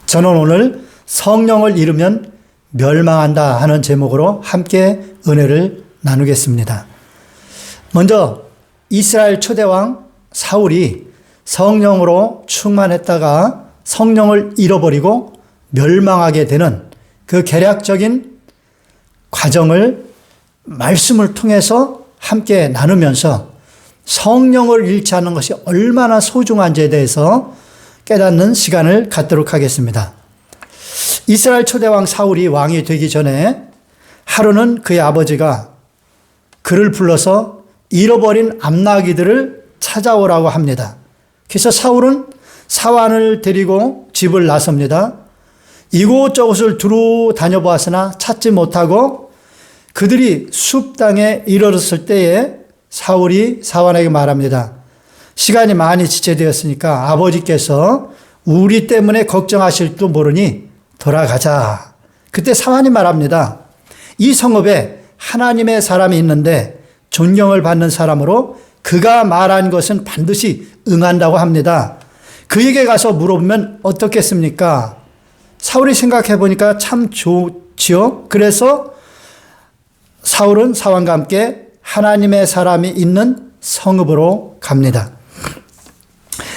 저는 오늘 성령을 잃으면 멸망한다 하는 제목으로 함께 은혜를 나누겠습니다. 먼저 이스라엘 초대왕 사울이 성령으로 충만했다가 성령을 잃어버리고 멸망하게 되는 그 개략적인 과정을 말씀을 통해서 함께 나누면서 성령을 잃지 않는 것이 얼마나 소중한지에 대해서 깨닫는 시간을 갖도록 하겠습니다. 이스라엘 초대왕 사울이 왕이 되기 전에 하루는 그의 아버지가 그를 불러서 잃어버린 암나기들을 찾아오라고 합니다. 그래서 사울은 사환을 데리고 집을 나섭니다. 이곳저곳을 두루 다녀보았으나 찾지 못하고 그들이 숲 땅에 이르렀을 때에 사울이 사환에게 말합니다. 시간이 많이 지체되었으니까 아버지께서 우리 때문에 걱정하실지도 모르니 돌아가자. 그때 사환이 말합니다. 이 성읍에 하나님의 사람이 있는데 존경을 받는 사람으로 그가 말한 것은 반드시 응한다고 합니다. 그에게 가서 물어보면 어떻겠습니까? 사울이 생각해 보니까 참 좋지요. 그래서 사울은 사환과 함께 하나님의 사람이 있는 성읍으로 갑니다.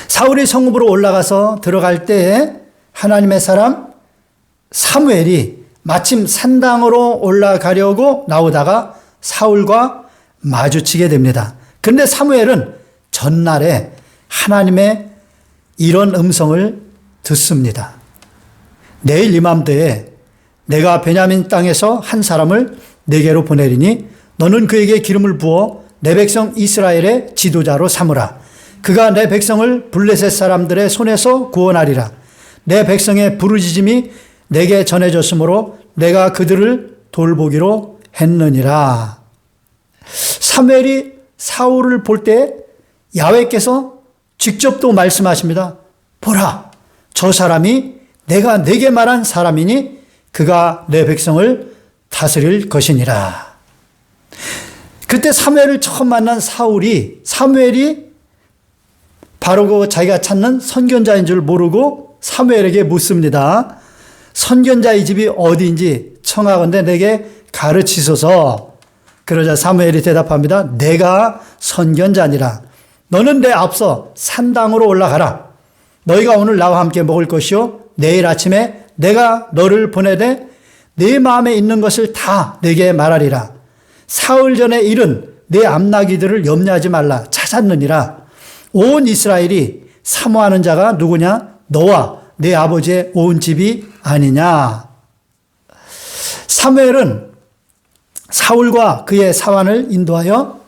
사울이 성읍으로 올라가서 들어갈 때에 하나님의 사람 사무엘이 마침 산당으로 올라가려고 나오다가 사울과 마주치게 됩니다. 그런데 사무엘은 전날에 하나님의 이런 음성을 듣습니다. 내일 이맘때에 내가 베냐민 땅에서 한 사람을 내게로 보내리니 너는 그에게 기름을 부어 내 백성 이스라엘의 지도자로 삼으라. 그가 내 백성을 블레셋 사람들의 손에서 구원하리라. 내 백성의 부르짖음이 내게 전해졌으므로 내가 그들을 돌보기로 했느니라. 사무엘이 사울을 볼 때 야훼께서 직접 또 말씀하십니다. 보라, 저 사람이 내가 내게 말한 사람이니 그가 내 백성을 다스릴 것이니라. 그때 사무엘을 처음 만난 사무엘이 바로 그 자기가 찾는 선견자인 줄 모르고 사무엘에게 묻습니다. 선견자의 집이 어디인지 청하건대 내게 가르치소서. 그러자 사무엘이 대답합니다. 내가 선견자니라. 너는 내 앞서 산당으로 올라가라. 너희가 오늘 나와 함께 먹을 것이요 내일 아침에 내가 너를 보내되 내 마음에 있는 것을 다 내게 말하리라. 사흘 전에 일은 내 암나기들을 염려하지 말라. 찾았느니라. 온 이스라엘이 사모하는 자가 누구냐? 너와 내 아버지의 온 집이 아니냐. 사무엘은 사울과 그의 사환을 인도하여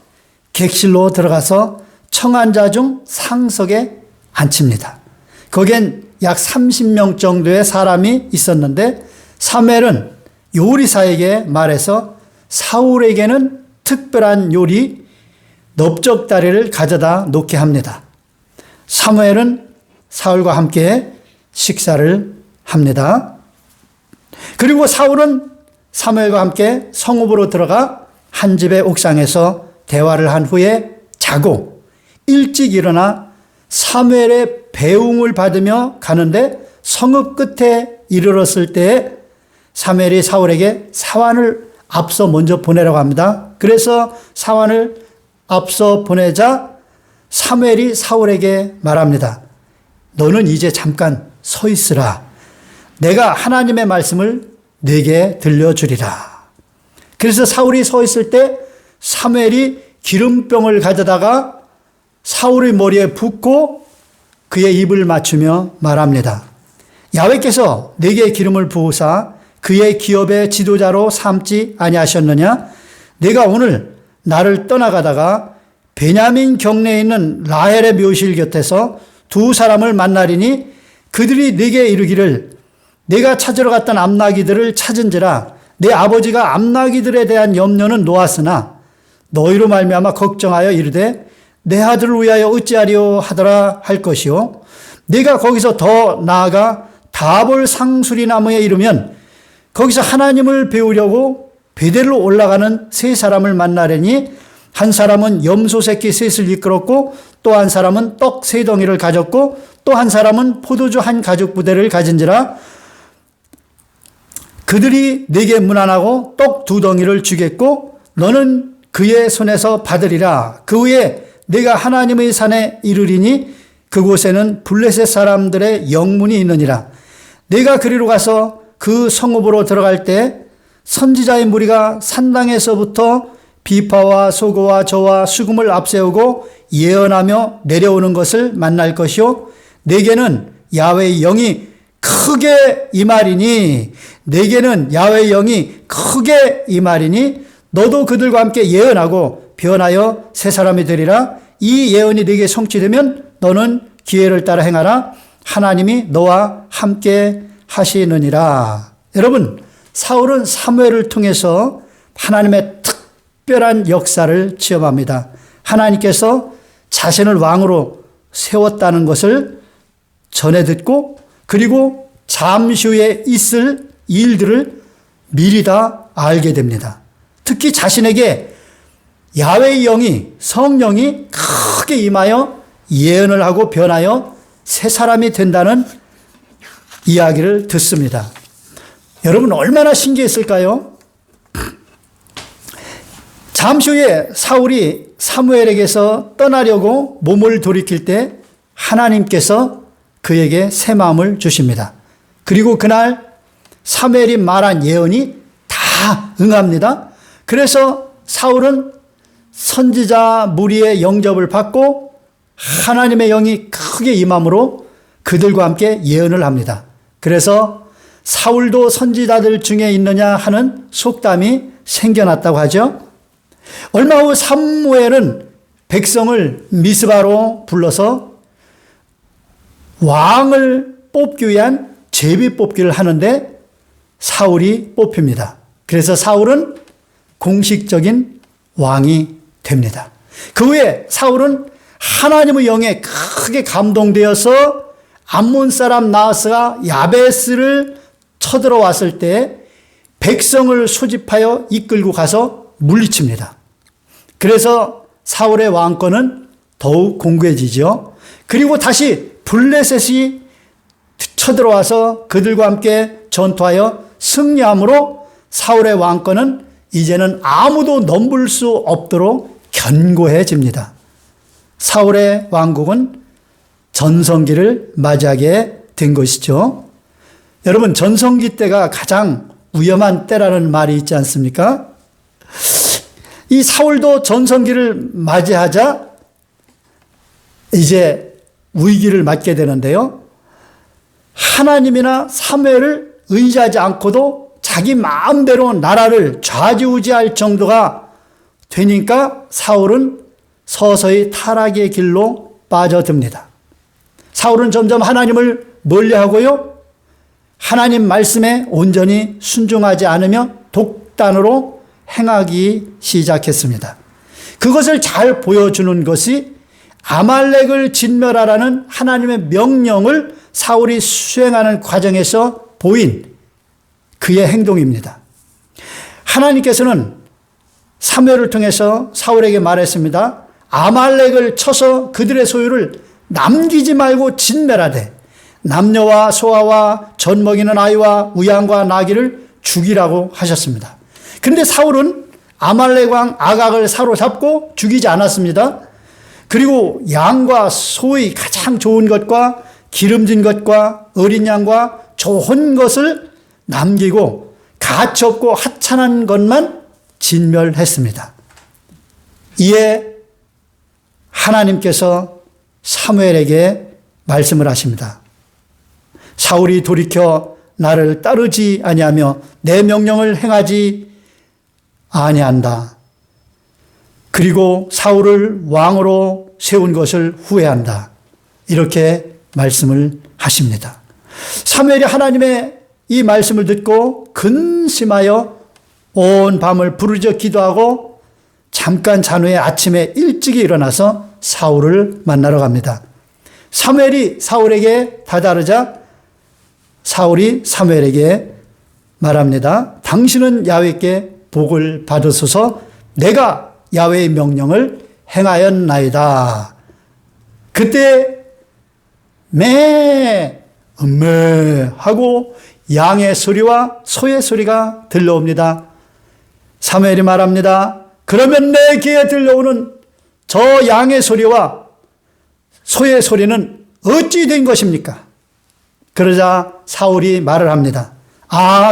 객실로 들어가서 청한 자 중 상석에 앉힙니다. 거기엔 약 30명 정도의 사람이 있었는데 사무엘은 요리사에게 말해서 사울에게는 특별한 요리 넓적다리를 가져다 놓게 합니다. 사무엘은 사울과 함께 식사를 합니다. 그리고 사울은 사무엘과 함께 성읍으로 들어가 한 집의 옥상에서 대화를 한 후에 자고 일찍 일어나 사무엘의 배웅을 받으며 가는데 성읍 끝에 이르렀을 때에 사무엘이 사울에게 사환을 앞서 먼저 보내라고 합니다. 그래서 사환을 앞서 보내자 사무엘이 사울에게 말합니다. 너는 이제 잠깐 서 있으라. 내가 하나님의 말씀을 네게 들려주리라. 그래서 사울이 서 있을 때 사무엘이 기름병을 가져다가 사울의 머리에 붓고 그의 입을 맞추며 말합니다. 야훼께서 네게 기름을 부으사 그의 기업의 지도자로 삼지 아니하셨느냐? 내가 오늘 나를 떠나가다가 베냐민 경내에 있는 라헬의 묘실 곁에서 두 사람을 만나리니 그들이 네게 이르기를 내가 찾으러 갔던 암나기들을 찾은지라 내 아버지가 암나기들에 대한 염려는 놓았으나 너희로 말미암아 걱정하여 이르되 내 아들을 위하여 어찌하리요 하더라 할 것이요 네가 거기서 더 나아가 다볼 상수리 나무에 이르면 거기서 하나님을 배우려고 베델로 올라가는 세 사람을 만나려니 한 사람은 염소 새끼 셋을 이끌었고 또 한 사람은 떡 세 덩이를 가졌고 또 한 사람은 포도주 한 가죽 부대를 가진지라 그들이 네게 문안하고 떡 2덩이를 주겠고 너는 그의 손에서 받으리라. 그 후에 네가 하나님의 산에 이르리니 그곳에는 블레셋 사람들의 영문이 있느니라. 네가 그리로 가서 그 성읍으로 들어갈 때 선지자의 무리가 산당에서부터 비파와 소고와 저와 수금을 앞세우고 예언하며 내려오는 것을 만날 것이요 내게는 야훼의 영이 크게 임하리니 내게는 야훼의 영이 크게 임하리니 너도 그들과 함께 예언하고 변하여 새 사람이 되리라. 이 예언이 네게 성취되면 너는 기회를 따라 행하라. 하나님이 너와 함께 하시느니라. 여러분, 사울은 사무엘을 통해서 하나님의 특별한 역사를 체험합니다. 하나님께서 자신을 왕으로 세웠다는 것을 전해 듣고 그리고 잠시 후에 있을 일들을 미리 다 알게 됩니다. 특히 자신에게 야훼의 영이 성령이 크게 임하여 예언을 하고 변하여 새 사람이 된다는 이야기를 듣습니다. 여러분 얼마나 신기했을까요? 잠시 후에 사울이 사무엘에게서 떠나려고 몸을 돌이킬 때 하나님께서 그에게 새 마음을 주십니다. 그리고 그날 사무엘이 말한 예언이 다 응합니다. 그래서 사울은 선지자 무리의 영접을 받고 하나님의 영이 크게 임함으로 그들과 함께 예언을 합니다. 그래서 사울도 선지자들 중에 있느냐 하는 속담이 생겨났다고 하죠. 얼마 후 사무엘은 백성을 미스바로 불러서 왕을 뽑기 위한 제비 뽑기를 하는데 사울이 뽑힙니다. 그래서 사울은 공식적인 왕이 됩니다. 그 후에 사울은 하나님의 영에 크게 감동되어서 암몬 사람 나하스가 야베스를 쳐들어왔을 때 백성을 소집하여 이끌고 가서 물리칩니다. 그래서 사울의 왕권은 더욱 공고해지죠. 그리고 다시 블레셋이 쳐들어와서 그들과 함께 전투하여 승리함으로 사울의 왕권은 이제는 아무도 넘볼 수 없도록 견고해집니다. 사울의 왕국은 전성기를 맞이하게 된 것이죠. 여러분, 전성기 때가 가장 위험한 때라는 말이 있지 않습니까? 이 사울도 전성기를 맞이하자 이제 위기를 맞게 되는데요. 하나님이나 사무엘을 의지하지 않고도 자기 마음대로 나라를 좌지우지할 정도가 되니까 사울은 서서히 타락의 길로 빠져듭니다. 사울은 점점 하나님을 멀리하고요. 하나님 말씀에 온전히 순종하지 않으며 독단으로 행하기 시작했습니다. 그것을 잘 보여주는 것이 아말렉을 진멸하라는 하나님의 명령을 사울이 수행하는 과정에서 보인 그의 행동입니다. 하나님께서는 사무엘을 통해서 사울에게 말했습니다. 아말렉을 쳐서 그들의 소유를 남기지 말고 진멸하되 남녀와 소아와 젖 먹이는 아이와 우양과 나귀를 죽이라고 하셨습니다. 그런데 사울은 아말렉 왕 아각을 사로잡고 죽이지 않았습니다. 그리고 양과 소의 가장 좋은 것과 기름진 것과 어린 양과 좋은 것을 남기고 가치 없고 하찮은 것만 진멸했습니다. 이에 하나님께서 사무엘에게 말씀을 하십니다. 사울이 돌이켜 나를 따르지 아니하며 내 명령을 행하지 아니한다. 그리고 사울을 왕으로 세운 것을 후회한다. 이렇게 말씀을 하십니다. 사무엘이 하나님의 이 말씀을 듣고 근심하여 온 밤을 부르짖어 기도하고 잠깐 잔 후에 아침에 일찍이 일어나서 사울을 만나러 갑니다. 사무엘이 사울에게 다다르자 사울이 사무엘에게 말합니다. 당신은 야훼께 복을 받으소서. 내가 야훼의 명령을 행하였나이다. 그때 매 음메하고 양의 소리와 소의 소리가 들려옵니다. 사무엘이 말합니다. 그러면 내 귀에 들려오는 저 양의 소리와 소의 소리는 어찌 된 것입니까? 그러자 사울이 말을 합니다.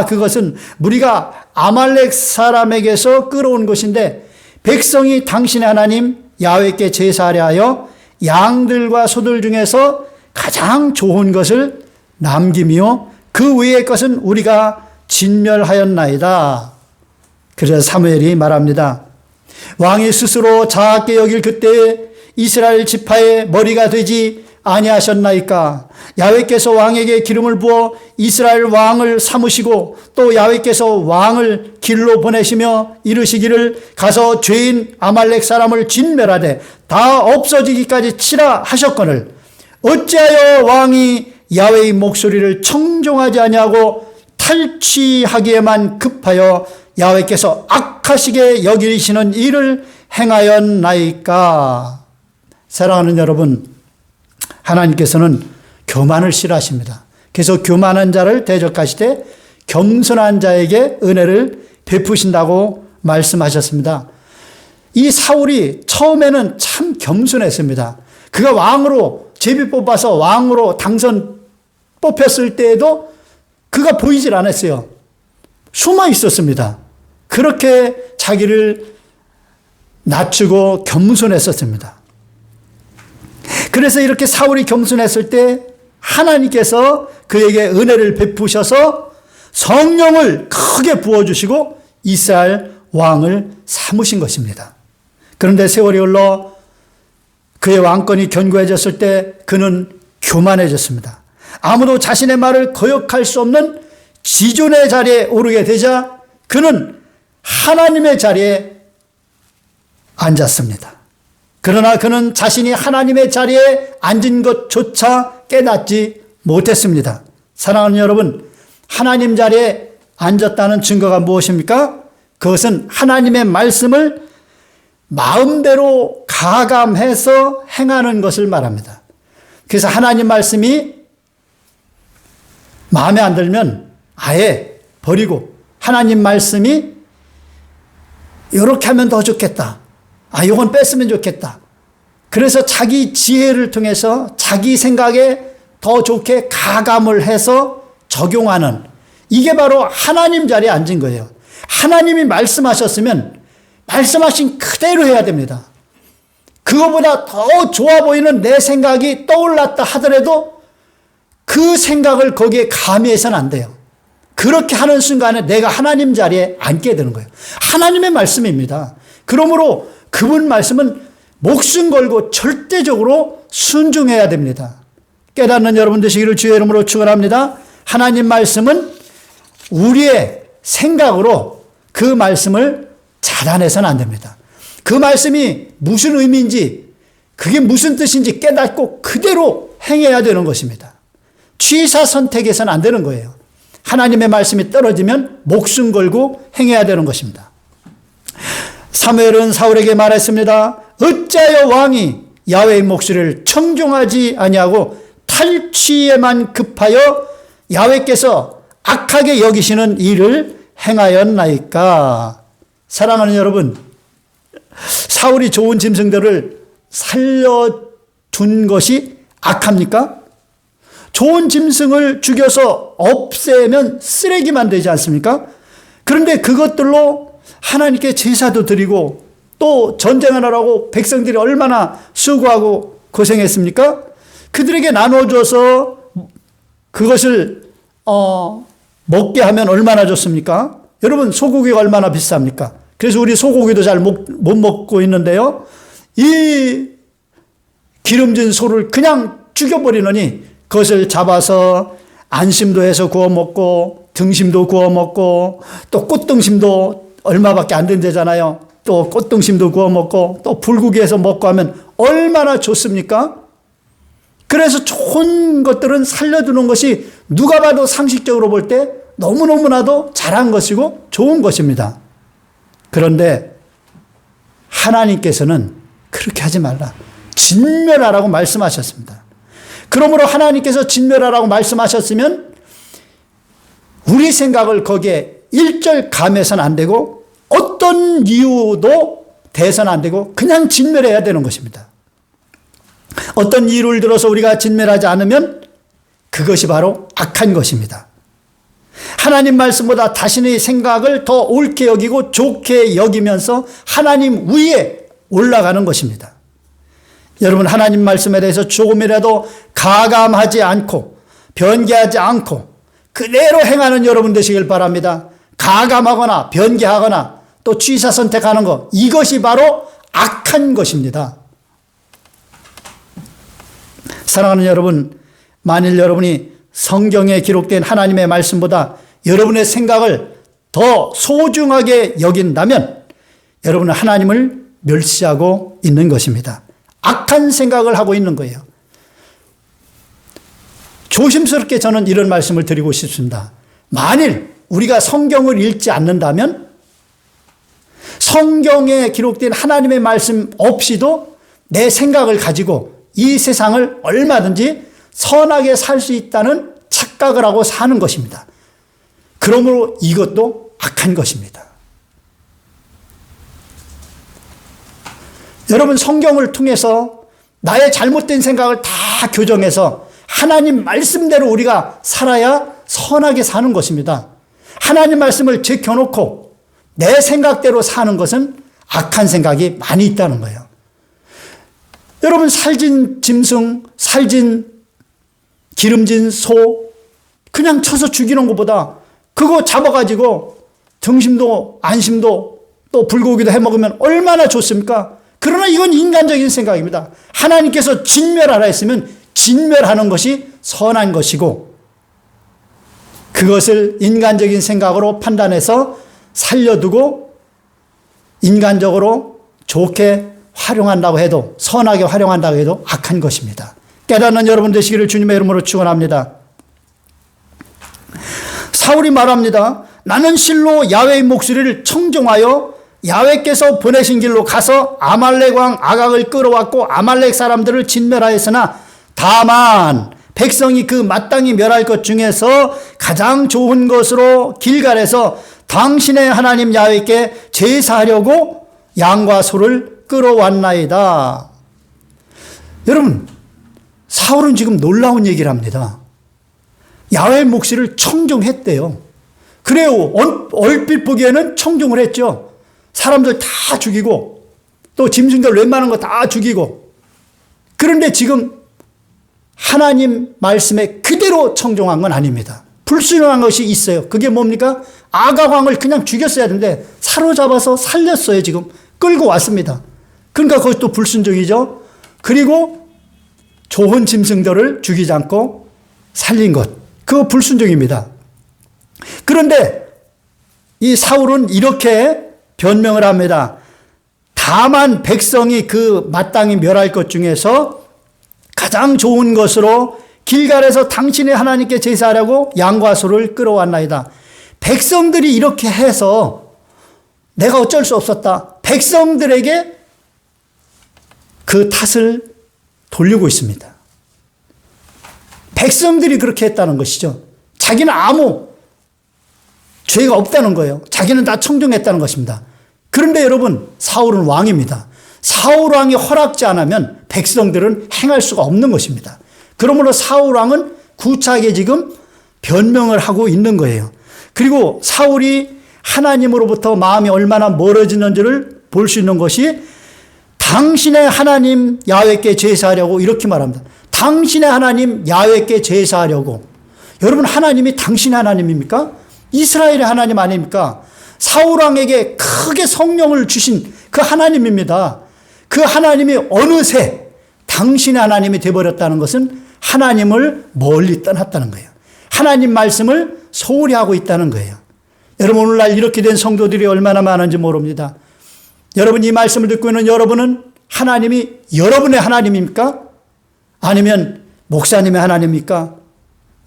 그것은 무리가 아말렉 사람에게서 끌어온 것인데 백성이 당신의 하나님 야훼께 제사하려 하여 양들과 소들 중에서 가장 좋은 것을 남기며 그 외의 것은 우리가 진멸하였나이다. 그래서 사무엘이 말합니다. 왕이 스스로 자악게 여길 그때에 이스라엘 지파의 머리가 되지 아니하셨나이까? 야훼께서 왕에게 기름을 부어 이스라엘 왕을 삼으시고 또 야훼께서 왕을 길로 보내시며 이르시기를 가서 죄인 아말렉 사람을 진멸하되 다 없어지기까지 치라 하셨거늘 어찌하여 왕이 야훼의 목소리를 청종하지 아니하고 탈취하기에만 급하여 야훼께서 악하시게 여기시는 일을 행하였나이까? 사랑하는 여러분, 하나님께서는 교만을 싫어하십니다. 그래서 교만한 자를 대적하시되 겸손한 자에게 은혜를 베푸신다고 말씀하셨습니다. 이 사울이 처음에는 참 겸손했습니다. 그가 왕으로 제비 뽑아서 왕으로 뽑혔을 때에도 그가 보이질 않았어요. 숨어 있었습니다. 그렇게 자기를 낮추고 겸손했었습니다. 그래서 이렇게 사울이 겸손했을 때 하나님께서 그에게 은혜를 베푸셔서 성령을 크게 부어주시고 이스라엘 왕을 삼으신 것입니다. 그런데 세월이 흘러 그의 왕권이 견고해졌을 때 그는 교만해졌습니다. 아무도 자신의 말을 거역할 수 없는 지존의 자리에 오르게 되자 그는 하나님의 자리에 앉았습니다. 그러나 그는 자신이 하나님의 자리에 앉은 것조차 깨닫지 못했습니다. 사랑하는 여러분, 하나님 자리에 앉았다는 증거가 무엇입니까? 그것은 하나님의 말씀을 마음대로 가감해서 행하는 것을 말합니다. 그래서 하나님 말씀이 마음에 안 들면 아예 버리고 하나님 말씀이 이렇게 하면 더 좋겠다. 이건 뺐으면 좋겠다. 그래서 자기 지혜를 통해서 자기 생각에 더 좋게 가감을 해서 적용하는 이게 바로 하나님 자리에 앉은 거예요. 하나님이 말씀하셨으면 말씀하신 그대로 해야 됩니다. 그거보다 더 좋아 보이는 내 생각이 떠올랐다 하더라도 그 생각을 거기에 가미해서는 안 돼요. 그렇게 하는 순간에 내가 하나님 자리에 앉게 되는 거예요. 하나님의 말씀입니다. 그러므로 그분 말씀은 목숨 걸고 절대적으로 순종해야 됩니다. 깨닫는 여러분 되시기를 주의 이름으로 축원합니다. 하나님 말씀은 우리의 생각으로 그 말씀을 자단해서는 안 됩니다. 그 말씀이 무슨 의미인지 그게 무슨 뜻인지 깨닫고 그대로 행해야 되는 것입니다. 취사 선택해서는 안 되는 거예요. 하나님의 말씀이 떨어지면 목숨 걸고 행해야 되는 것입니다. 사무엘은 사울에게 말했습니다. 어찌하여 왕이 야훼의 목소리를 청종하지 아니하고 탈취에만 급하여 야훼께서 악하게 여기시는 일을 행하였나이까? 사랑하는 여러분, 사울이 좋은 짐승들을 살려둔 것이 악합니까? 좋은 짐승을 죽여서 없애면 쓰레기만 되지 않습니까? 그런데 그것들로 하나님께 제사도 드리고 또 전쟁하느라고 백성들이 얼마나 수고하고 고생했습니까? 그들에게 나눠줘서 그것을 먹게 하면 얼마나 좋습니까? 여러분, 소고기가 얼마나 비쌉니까? 그래서 우리 소고기도 잘 못 먹고 있는데요. 이 기름진 소를 그냥 죽여버리느니 그것을 잡아서 안심도 해서 구워 먹고 등심도 구워 먹고 또 꽃등심도 얼마밖에 안 된대잖아요. 또 꽃등심도 구워 먹고 또 불고기에서 먹고 하면 얼마나 좋습니까? 그래서 좋은 것들은 살려두는 것이 누가 봐도 상식적으로 볼 때 너무너무나도 잘한 것이고 좋은 것입니다. 그런데 하나님께서는 그렇게 하지 말라. 진멸하라고 말씀하셨습니다. 그러므로 하나님께서 진멸하라고 말씀하셨으면 우리 생각을 거기에 일절 감해서는 안 되고 어떤 이유도 대서는 안 되고 그냥 진멸해야 되는 것입니다. 어떤 이유를 들어서 우리가 진멸하지 않으면 그것이 바로 악한 것입니다. 하나님 말씀보다 자신의 생각을 더 옳게 여기고 좋게 여기면서 하나님 위에 올라가는 것입니다. 여러분, 하나님 말씀에 대해서 조금이라도 가감하지 않고 변개하지 않고 그대로 행하는 여러분 되시길 바랍니다. 가감하거나 변개하거나 또 취사 선택하는 것, 이것이 바로 악한 것입니다. 사랑하는 여러분, 만일 여러분이 성경에 기록된 하나님의 말씀보다 여러분의 생각을 더 소중하게 여긴다면 여러분은 하나님을 멸시하고 있는 것입니다. 악한 생각을 하고 있는 거예요. 조심스럽게 저는 이런 말씀을 드리고 싶습니다. 만일 우리가 성경을 읽지 않는다면 성경에 기록된 하나님의 말씀 없이도 내 생각을 가지고 이 세상을 얼마든지 선하게 살 수 있다는 착각을 하고 사는 것입니다. 그러므로 이것도 악한 것입니다. 여러분, 성경을 통해서 나의 잘못된 생각을 다 교정해서 하나님 말씀대로 우리가 살아야 선하게 사는 것입니다. 하나님 말씀을 제껴놓고 내 생각대로 사는 것은 악한 생각이 많이 있다는 거예요. 여러분, 살진 짐승, 살진 기름진 소 그냥 쳐서 죽이는 것보다 그거 잡아가지고 등심도 안심도 또 불고기도 해먹으면 얼마나 좋습니까? 그러나 이건 인간적인 생각입니다. 하나님께서 진멸하라 했으면 진멸하는 것이 선한 것이고 그것을 인간적인 생각으로 판단해서 살려두고 인간적으로 좋게 활용한다고 해도 선하게 활용한다고 해도 악한 것입니다. 깨닫는 여러분 되시기를 주님의 이름으로 축원합니다. 사울이 말합니다. 나는 실로 야훼의 목소리를 청종하여 야훼께서 보내신 길로 가서 아말렉 왕 아각을 끌어왔고 아말렉 사람들을 진멸하였으나 다만 백성이 그 마땅히 멸할 것 중에서 가장 좋은 것으로 길갈에서 당신의 하나님 야훼께 제사하려고 양과 소를 끌어왔나이다. 여러분, 사울은 지금 놀라운 얘기를 합니다. 야훼의 몫을 청종했대요. 그래요. 얼핏 보기에는 청종을 했죠. 사람들 다 죽이고 또 짐승들 웬만한 거 다 죽이고 그런데 지금 하나님 말씀에 그대로 청종한 건 아닙니다. 불순종한 것이 있어요. 그게 뭡니까? 아각 왕을 그냥 죽였어야 되는데 사로잡아서 살렸어요. 지금 끌고 왔습니다. 그러니까 그것도 불순종이죠. 그리고 좋은 짐승들을 죽이지 않고 살린 것, 그거 불순종입니다. 그런데 이 사울은 이렇게 변명을 합니다. 다만 백성이 그 마땅히 멸할 것 중에서 가장 좋은 것으로 길갈에서 당신의 하나님께 제사하려고 양과 소를 끌어왔나이다. 백성들이 이렇게 해서 내가 어쩔 수 없었다. 백성들에게 그 탓을 돌리고 있습니다. 백성들이 그렇게 했다는 것이죠. 자기는 아무 죄가 없다는 거예요. 자기는 다 청정했다는 것입니다. 그런데 여러분, 사울은 왕입니다. 사울 왕이 허락지 않으면 백성들은 행할 수가 없는 것입니다. 그러므로 사울 왕은 구차하게 지금 변명을 하고 있는 거예요. 그리고 사울이 하나님으로부터 마음이 얼마나 멀어지는지를 볼 수 있는 것이 당신의 하나님 야훼께 제사하려고 이렇게 말합니다. 당신의 하나님 야훼께 제사하려고. 여러분, 하나님이 당신의 하나님입니까? 이스라엘의 하나님 아닙니까? 사울 왕에게 크게 성령을 주신 그 하나님입니다. 그 하나님이 어느새 당신의 하나님이 되어버렸다는 것은 하나님을 멀리 떠났다는 거예요. 하나님 말씀을 소홀히 하고 있다는 거예요. 여러분, 오늘날 이렇게 된 성도들이 얼마나 많은지 모릅니다. 여러분, 이 말씀을 듣고 있는 여러분은 하나님이 여러분의 하나님입니까? 아니면 목사님의 하나님입니까?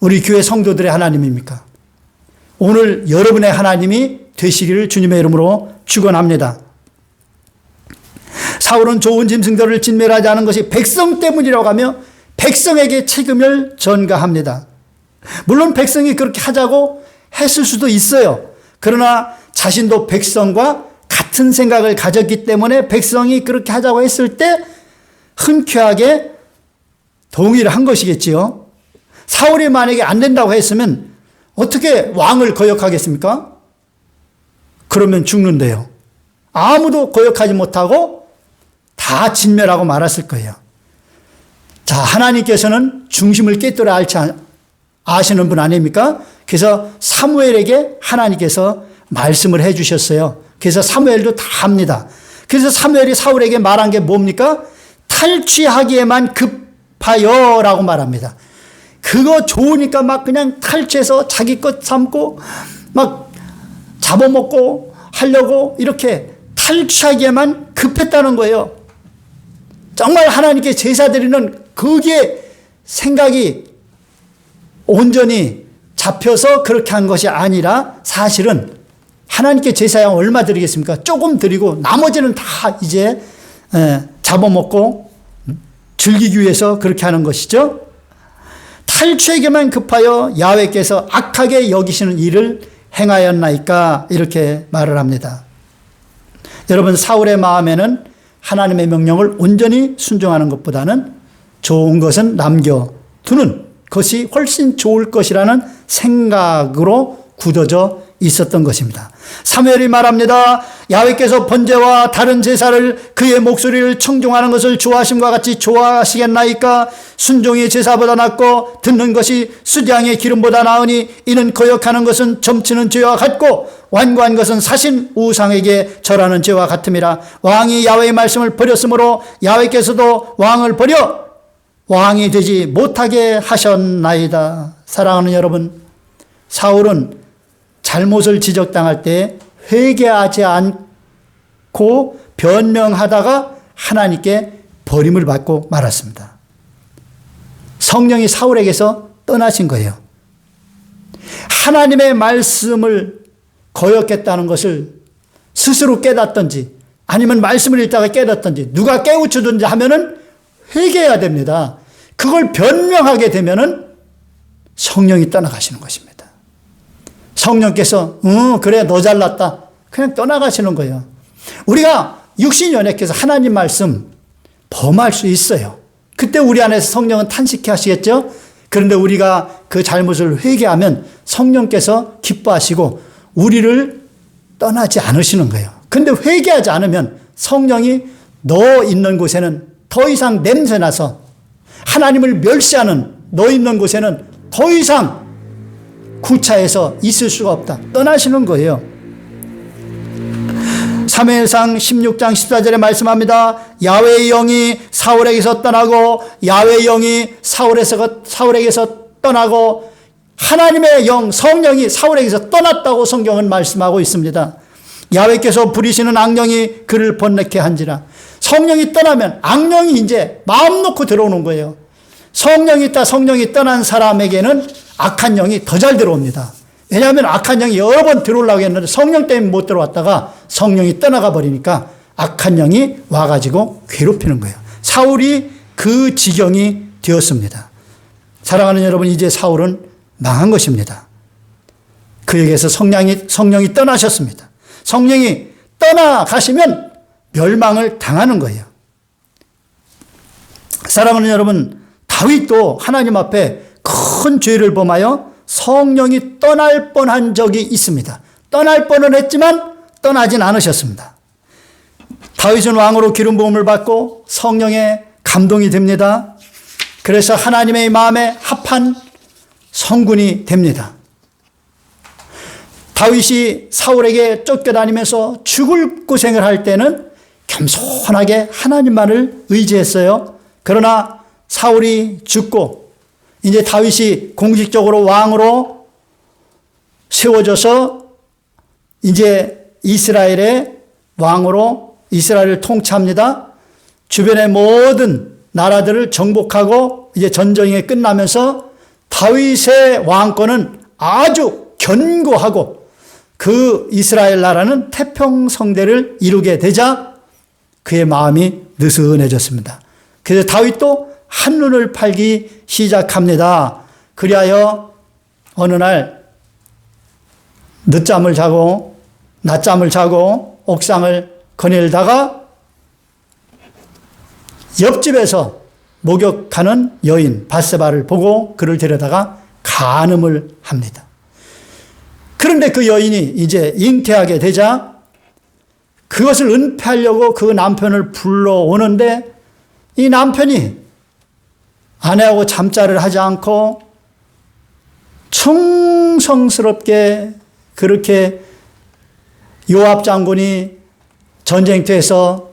우리 교회 성도들의 하나님입니까? 오늘 여러분의 하나님이 되시기를 주님의 이름으로 축원합니다. 사울은 좋은 짐승들을 진멸하지 않은 것이 백성 때문이라고 하며 백성에게 책임을 전가합니다. 물론 백성이 그렇게 하자고 했을 수도 있어요. 그러나 자신도 백성과 같은 생각을 가졌기 때문에 백성이 그렇게 하자고 했을 때 흔쾌하게 동의를 한 것이겠지요. 사울이 만약에 안 된다고 했으면 어떻게 왕을 거역하겠습니까? 그러면 죽는데요. 아무도 거역하지 못하고 다 진멸하고 말았을 거예요. 자, 하나님께서는 중심을 깨뜨려 아시는 분 아닙니까? 그래서 사무엘에게 하나님께서 말씀을 해 주셨어요. 그래서 사무엘도 다 합니다. 그래서 사무엘이 사울에게 말한 게 뭡니까? 탈취하기에만 급하여 라고 말합니다. 그거 좋으니까 막 그냥 탈취해서 자기 것 삼고 막 잡아먹고 하려고 이렇게 탈취하기에만 급했다는 거예요. 정말 하나님께 제사 드리는 거기에 생각이 온전히 잡혀서 그렇게 한 것이 아니라 사실은 하나님께 제사양 얼마 드리겠습니까? 조금 드리고 나머지는 다 이제 잡아먹고 즐기기 위해서 그렇게 하는 것이죠. 탈취에게만 급하여 야훼께서 악하게 여기시는 일을 행하였나이까 이렇게 말을 합니다. 여러분, 사울의 마음에는 하나님의 명령을 온전히 순종하는 것보다는 좋은 것은 남겨두는 것이 훨씬 좋을 것이라는 생각으로 굳어져 있었던 것입니다. 사무엘이 말합니다. 야훼께서 번제와 다른 제사를 그의 목소리를 청종하는 것을 좋아하심과 같이 좋아하시겠나이까? 순종이 제사보다 낫고 듣는 것이 수장의 기름보다 나으니 이는 거역하는 것은 점치는 죄와 같고 완고한 것은 사신 우상에게 절하는 죄와 같음이라. 왕이 야훼의 말씀을 버렸으므로 야훼께서도 왕을 버려 왕이 되지 못하게 하셨나이다. 사랑하는 여러분, 사울은 잘못을 지적당할 때 회개하지 않고 변명하다가 하나님께 버림을 받고 말았습니다. 성령이 사울에게서 떠나신 거예요. 하나님의 말씀을 거역했다는 것을 스스로 깨닫든지 아니면 말씀을 읽다가 깨닫든지 누가 깨우쳐든지 하면은 회개해야 됩니다. 그걸 변명하게 되면은 성령이 떠나가시는 것입니다. 성령께서 그래 너 잘났다 그냥 떠나가시는 거예요. 우리가 육신이 연약해서 하나님 말씀 범할 수 있어요. 그때 우리 안에서 성령은 탄식해 하시겠죠. 그런데 우리가 그 잘못을 회개하면 성령께서 기뻐하시고 우리를 떠나지 않으시는 거예요. 그런데 회개하지 않으면 성령이 너 있는 곳에는 더 이상 냄새나서 하나님을 멸시하는 너 있는 곳에는 더 이상 구차해서 있을 수가 없다. 떠나시는 거예요. 사무엘상 16장 14절에 말씀합니다. 야훼의 영이 사울에게서 떠나고 야훼의 영이 사울에게서 떠나고 하나님의 영 성령이 사울에게서 떠났다고 성경은 말씀하고 있습니다. 야훼께서 부리시는 악령이 그를 번뇌케 한지라. 성령이 떠나면 악령이 이제 마음 놓고 들어오는 거예요. 성령이 떠난 사람에게는 악한 영이 더 잘 들어옵니다. 왜냐하면 악한 영이 여러 번 들어오려고 했는데 성령 때문에 못 들어왔다가 성령이 떠나가 버리니까 악한 영이 와가지고 괴롭히는 거예요. 사울이 그 지경이 되었습니다. 사랑하는 여러분, 이제 사울은 망한 것입니다. 그에게서 성령이 떠나셨습니다. 성령이 떠나가시면 멸망을 당하는 거예요. 사랑하는 여러분, 다윗도 하나님 앞에 큰 죄를 범하여 성령이 떠날 뻔한 적이 있습니다. 떠날 뻔은 했지만 떠나진 않으셨습니다. 다윗은 왕으로 기름 부음을 받고 성령의 감동이 됩니다. 그래서 하나님의 마음에 합한 성군이 됩니다. 다윗이 사울에게 쫓겨다니면서 죽을 고생을 할 때는 겸손하게 하나님만을 의지했어요. 그러나 사울이 죽고 이제 다윗이 공식적으로 왕으로 세워져서 이제 이스라엘의 왕으로 이스라엘을 통치합니다. 주변의 모든 나라들을 정복하고 이제 전쟁이 끝나면서 다윗의 왕권은 아주 견고하고 그 이스라엘 나라는 태평성대를 이루게 되자 그의 마음이 느슨해졌습니다. 그래서 다윗도 한눈을 팔기 시작합니다. 그리하여 어느 날 늦잠을 자고 낮잠을 자고 옥상을 거닐다가 옆집에서 목욕하는 여인 밧세바를 보고 그를 데려다가 간음을 합니다. 그런데 그 여인이 이제 잉태하게 되자 그것을 은폐하려고 그 남편을 불러오는데 이 남편이 아내하고 잠자를 하지 않고 충성스럽게 그렇게 요압 장군이 전쟁터에서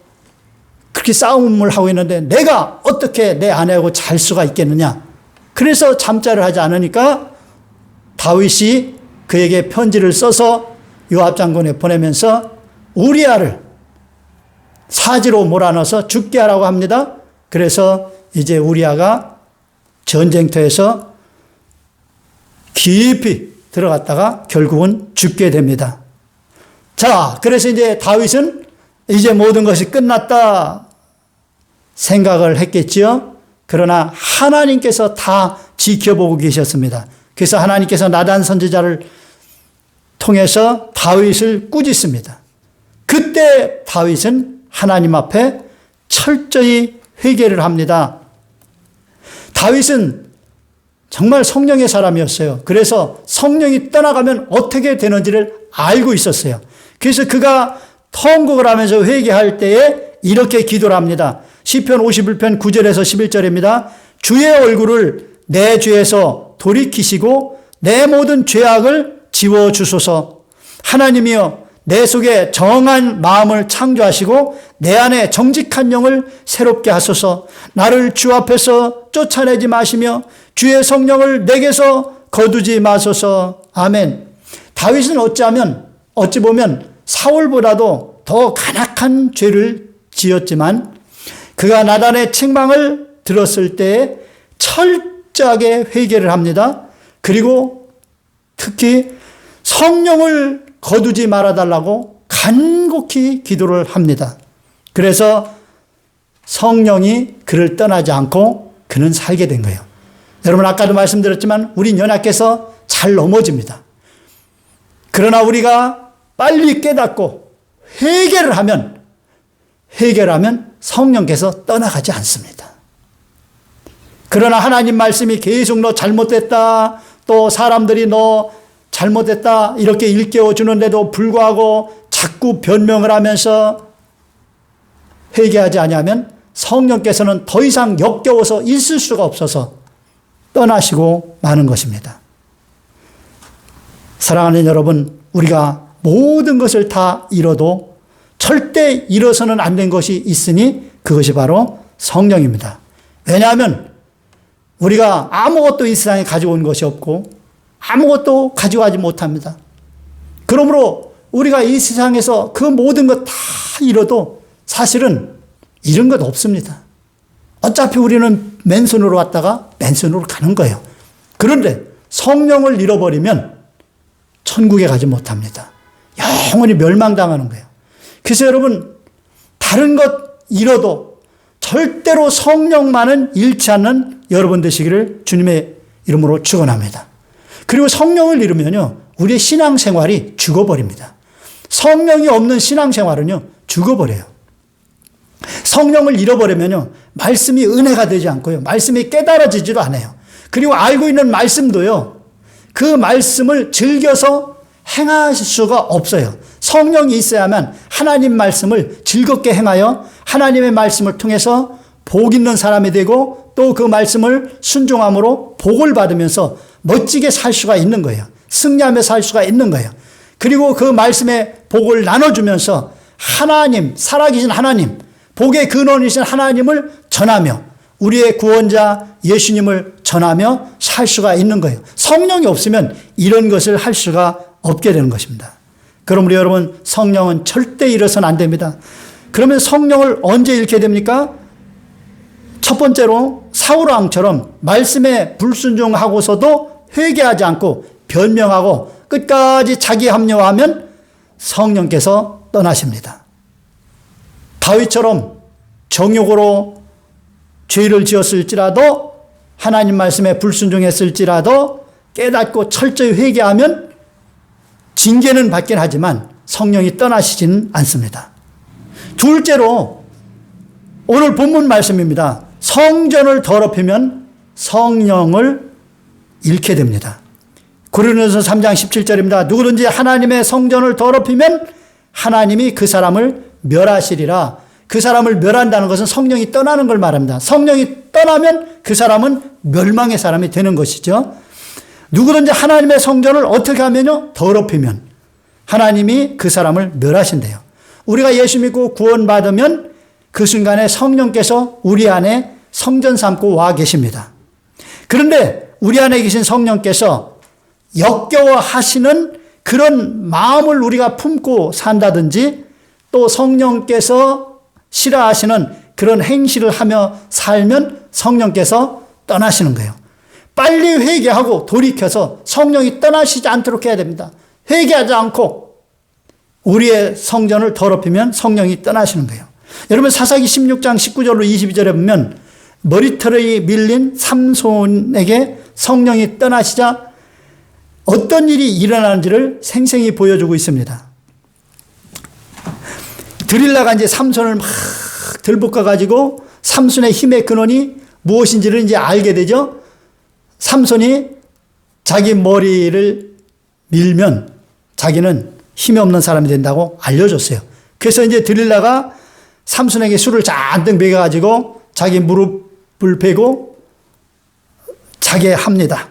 그렇게 싸움을 하고 있는데 내가 어떻게 내 아내하고 잘 수가 있겠느냐. 그래서 잠자를 하지 않으니까 다윗이 그에게 편지를 써서 요압 장군에 보내면서 우리아를 사지로 몰아넣어서 죽게 하라고 합니다. 그래서 이제 우리아가 전쟁터에서 깊이 들어갔다가 결국은 죽게 됩니다. 자, 그래서 이제 다윗은 이제 모든 것이 끝났다 생각을 했겠지요. 그러나 하나님께서 다 지켜보고 계셨습니다. 그래서 하나님께서 나단 선지자를 통해서 다윗을 꾸짖습니다. 그때 다윗은 하나님 앞에 철저히 회개를 합니다. 다윗은 정말 성령의 사람이었어요. 그래서 성령이 떠나가면 어떻게 되는지를 알고 있었어요. 그래서 그가 통곡을 하면서 회개할 때에 이렇게 기도를 합니다. 시편 51편 9절에서 11절입니다. 주의 얼굴을 내 죄에서 돌이키시고 내 모든 죄악을 지워주소서. 하나님이여 내 속에 정한 마음을 창조하시고 내 안에 정직한 영을 새롭게 하소서. 나를 주 앞에서 쫓아내지 마시며 주의 성령을 내게서 거두지 마소서. 아멘. 다윗은 어찌 보면 사울보다도 더 간악한 죄를 지었지만 그가 나단의 책망을 들었을 때 철저하게 회개를 합니다. 그리고 특히 성령을 거두지 말아달라고 간곡히 기도를 합니다. 그래서 성령이 그를 떠나지 않고 그는 살게 된 거예요. 여러분 아까도 말씀드렸지만 우린 연약해서 잘 넘어집니다. 그러나 우리가 빨리 깨닫고 회개를 하면 성령께서 떠나가지 않습니다. 그러나 하나님 말씀이 계속 너 잘못됐다, 또 사람들이 너 잘못됐다 이렇게 일깨워 주는데도 불구하고 자꾸 변명을 하면서 회개하지 않으면 성령께서는 더 이상 역겨워서 있을 수가 없어서 떠나시고 마는 것입니다. 사랑하는 여러분, 우리가 모든 것을 다 잃어도 절대 잃어서는 안 된 것이 있으니 그것이 바로 성령입니다. 왜냐하면 우리가 아무것도 이 세상에 가져온 것이 없고 아무것도 가져가지 못합니다. 그러므로 우리가 이 세상에서 그 모든 것 다 잃어도 사실은 잃은 것 없습니다. 어차피 우리는 맨손으로 왔다가 맨손으로 가는 거예요. 그런데 성령을 잃어버리면 천국에 가지 못합니다. 영원히 멸망당하는 거예요. 그래서 여러분 다른 것 잃어도 절대로 성령만은 잃지 않는 여러분 되시기를 주님의 이름으로 축원합니다. 그리고 성령을 잃으면요 우리의 신앙생활이 죽어버립니다. 성령이 없는 신앙생활은요 죽어버려요. 성령을 잃어버리면요 말씀이 은혜가 되지 않고요 말씀이 깨달아지지도 않아요. 그리고 알고 있는 말씀도요 그 말씀을 즐겨서 행하실 수가 없어요. 성령이 있어야만 하나님 말씀을 즐겁게 행하여 하나님의 말씀을 통해서 복 있는 사람이 되고 또 그 말씀을 순종함으로 복을 받으면서 멋지게 살 수가 있는 거예요. 승리하며 살 수가 있는 거예요. 그리고 그 말씀의 복을 나눠주면서 하나님, 살아계신 하나님, 복의 근원이신 하나님을 전하며 우리의 구원자 예수님을 전하며 살 수가 있는 거예요. 성령이 없으면 이런 것을 할 수가 없게 되는 것입니다. 그러므로 여러분 성령은 절대 잃어서는 안 됩니다. 그러면 성령을 언제 잃게 됩니까? 첫 번째로 사울왕처럼 말씀에 불순종하고서도 회개하지 않고 변명하고 끝까지 자기 합리화하면 성령께서 떠나십니다. 다윗처럼 정욕으로 죄를 지었을지라도 하나님 말씀에 불순종했을지라도 깨닫고 철저히 회개하면 징계는 받긴 하지만 성령이 떠나시지는 않습니다. 둘째로 오늘 본문 말씀입니다. 성전을 더럽히면 성령을 잃게 됩니다. 고린도전서 3장 17절입니다. 누구든지 하나님의 성전을 더럽히면 하나님이 그 사람을 멸하시리라. 그 사람을 멸한다는 것은 성령이 떠나는 걸 말합니다. 성령이 떠나면 그 사람은 멸망의 사람이 되는 것이죠. 누구든지 하나님의 성전을 어떻게 하면요? 더럽히면 하나님이 그 사람을 멸하신대요. 우리가 예수 믿고 구원받으면 그 순간에 성령께서 우리 안에 성전 삼고 와 계십니다. 그런데 우리 안에 계신 성령께서 역겨워하시는 그런 마음을 우리가 품고 산다든지 또 성령께서 싫어하시는 그런 행실을 하며 살면 성령께서 떠나시는 거예요. 빨리 회개하고 돌이켜서 성령이 떠나시지 않도록 해야 됩니다. 회개하지 않고 우리의 성전을 더럽히면 성령이 떠나시는 거예요. 여러분 사사기 16장 19절로 22절에 보면 머리털이 밀린 삼손에게 성령이 떠나시자 어떤 일이 일어나는지를 생생히 보여주고 있습니다. 드릴라가 이제 삼손을 막 들볶아가지고 삼손의 힘의 근원이 무엇인지를 이제 알게 되죠. 삼손이 자기 머리를 밀면 자기는 힘이 없는 사람이 된다고 알려줬어요. 그래서 이제 드릴라가 삼손에게 술을 잔뜩 먹여가지고 자기 무릎을 베고 자게 합니다.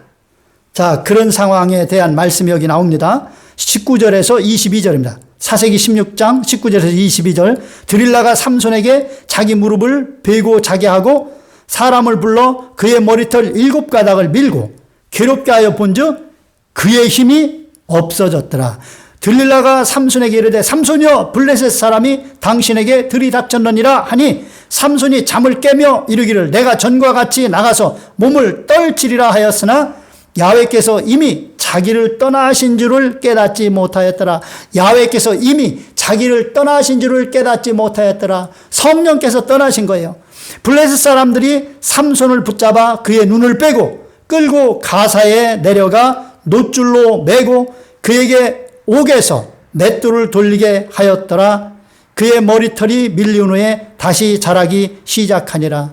자, 그런 상황에 대한 말씀이 여기 나옵니다. 19절에서 22절입니다. 사사기 16장 19절에서 22절. 드릴라가 삼손에게 자기 무릎을 베고 자게 하고 사람을 불러 그의 머리털 7가닥을 밀고 괴롭게 하여 본즉 그의 힘이 없어졌더라. 들릴라가 삼손에게 이르되 삼손이여 블레셋 사람이 당신에게 들이닥쳤느니라 하니 삼손이 잠을 깨며 이르기를 내가 전과 같이 나가서 몸을 떨치리라 하였으나 야훼께서 이미 자기를 떠나신 줄을 깨닫지 못하였더라. 야훼께서 이미 자기를 떠나신 줄을 깨닫지 못하였더라. 성령께서 떠나신 거예요. 블레셋 사람들이 삼손을 붙잡아 그의 눈을 빼고 끌고 가사에 내려가 놋줄로 매고 그에게 옥에서 맷돌을 돌리게 하였더라. 그의 머리털이 밀린 후에 다시 자라기 시작하니라.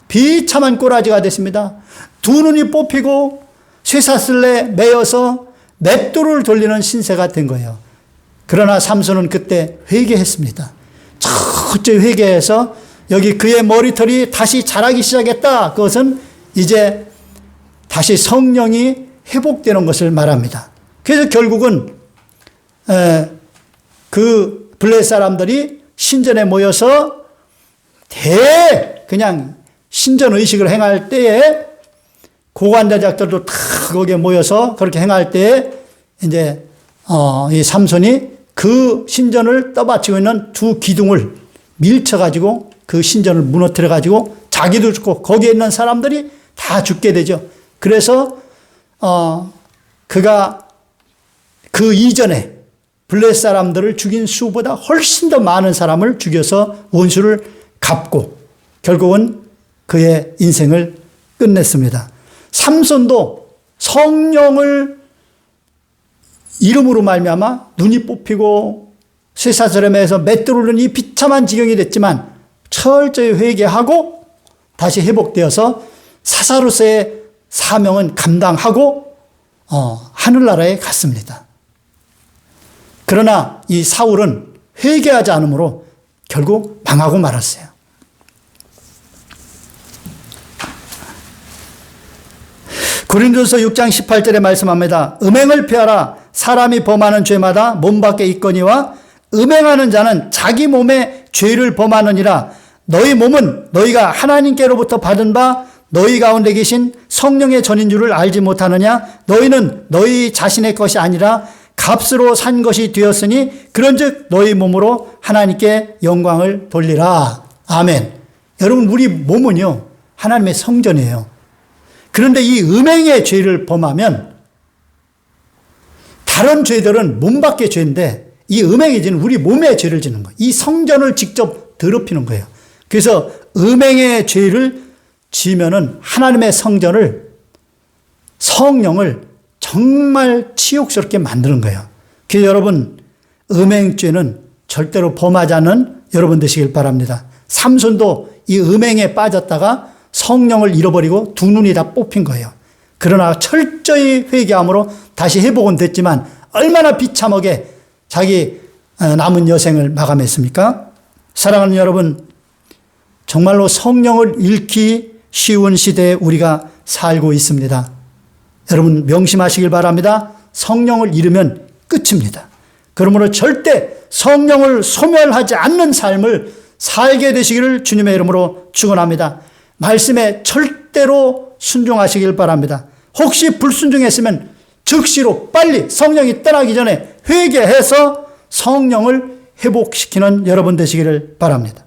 비참한 꼬라지가 됐습니다. 두 눈이 뽑히고 쇠사슬에 매여서 맷돌을 돌리는 신세가 된 거예요. 그러나 삼손은 그때 회개했습니다. 철저히 회개해서 여기 그의 머리털이 다시 자라기 시작했다. 그것은 이제 다시 성령이 회복되는 것을 말합니다. 그래서 결국은 그 블레셋 사람들이 신전에 모여서 그냥 신전 의식을 행할 때에 고관대작들도 다 거기에 모여서 그렇게 행할 때에 이제 이 삼손이 그 신전을 떠받치고 있는 두 기둥을 밀쳐가지고 그 신전을 무너뜨려가지고 자기도 죽고 거기에 있는 사람들이 다 죽게 되죠. 그래서 그가 그 이전에 블레셋 사람들을 죽인 수보다 훨씬 더 많은 사람을 죽여서 원수를 갚고 결국은 그의 인생을 끝냈습니다. 삼손도 성령을 이름으로 말미암아 눈이 뽑히고 쇠사슬에 매서 맷돌을 이 비참한 지경이 됐지만 철저히 회개하고 다시 회복되어서 사사로서의 사명은 감당하고 하늘나라에 갔습니다. 그러나 이 사울은 회개하지 않으므로 결국 망하고 말았어요. 고린도서 6장 18절에 말씀합니다. 음행을 피하라. 사람이 범하는 죄마다 몸 밖에 있거니와 음행하는 자는 자기 몸에 죄를 범하느니라. 너희 몸은 너희가 하나님께로부터 받은 바 너희 가운데 계신 성령의 전인 줄을 알지 못하느냐? 너희는 너희 자신의 것이 아니라 값으로 산 것이 되었으니 그런즉 너희 몸으로 하나님께 영광을 돌리라. 아멘. 여러분, 우리 몸은요 하나님의 성전이에요. 그런데 이 음행의 죄를 범하면 다른 죄들은 몸 밖의 죄인데 이 음행의 죄는 우리 몸에 죄를 짓는 거예요. 이 성전을 직접 더럽히는 거예요. 그래서 음행의 죄를 지면은 하나님의 성령을 정말 치욕스럽게 만드는 거예요. 그래서 여러분, 음행죄는 절대로 범하지 않는 여러분 되시길 바랍니다. 삼손도 이 음행에 빠졌다가 성령을 잃어버리고 두 눈이 다 뽑힌 거예요. 그러나 철저히 회개함으로 다시 회복은 됐지만 얼마나 비참하게 자기 남은 여생을 마감했습니까? 사랑하는 여러분, 정말로 성령을 잃기 쉬운 시대에 우리가 살고 있습니다. 여러분 명심하시길 바랍니다. 성령을 잃으면 끝입니다. 그러므로 절대 성령을 소멸하지 않는 삶을 살게 되시기를 주님의 이름으로 축원합니다. 말씀에 절대로 순종하시길 바랍니다. 혹시 불순종했으면 즉시로 빨리 성령이 떠나기 전에 회개해서 성령을 회복시키는 여러분 되시기를 바랍니다.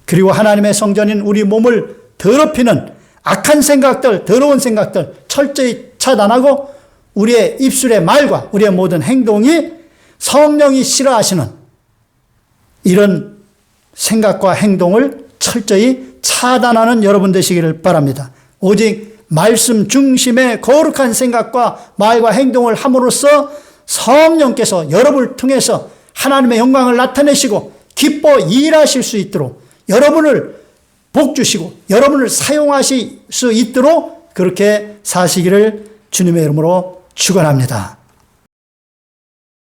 그리고 하나님의 성전인 우리 몸을 더럽히는 악한 생각들, 더러운 생각들 철저히 차단하고 우리의 입술의 말과 우리의 모든 행동이 성령이 싫어하시는 이런 생각과 행동을 철저히 차단하는 여러분 되시기를 바랍니다. 오직 말씀 중심의 거룩한 생각과 말과 행동을 함으로써 성령께서 여러분을 통해서 하나님의 영광을 나타내시고 기뻐 일하실 수 있도록 여러분을 복주시고 여러분을 사용하실 수 있도록 그렇게 사시기를 주님의 이름으로 축원합니다.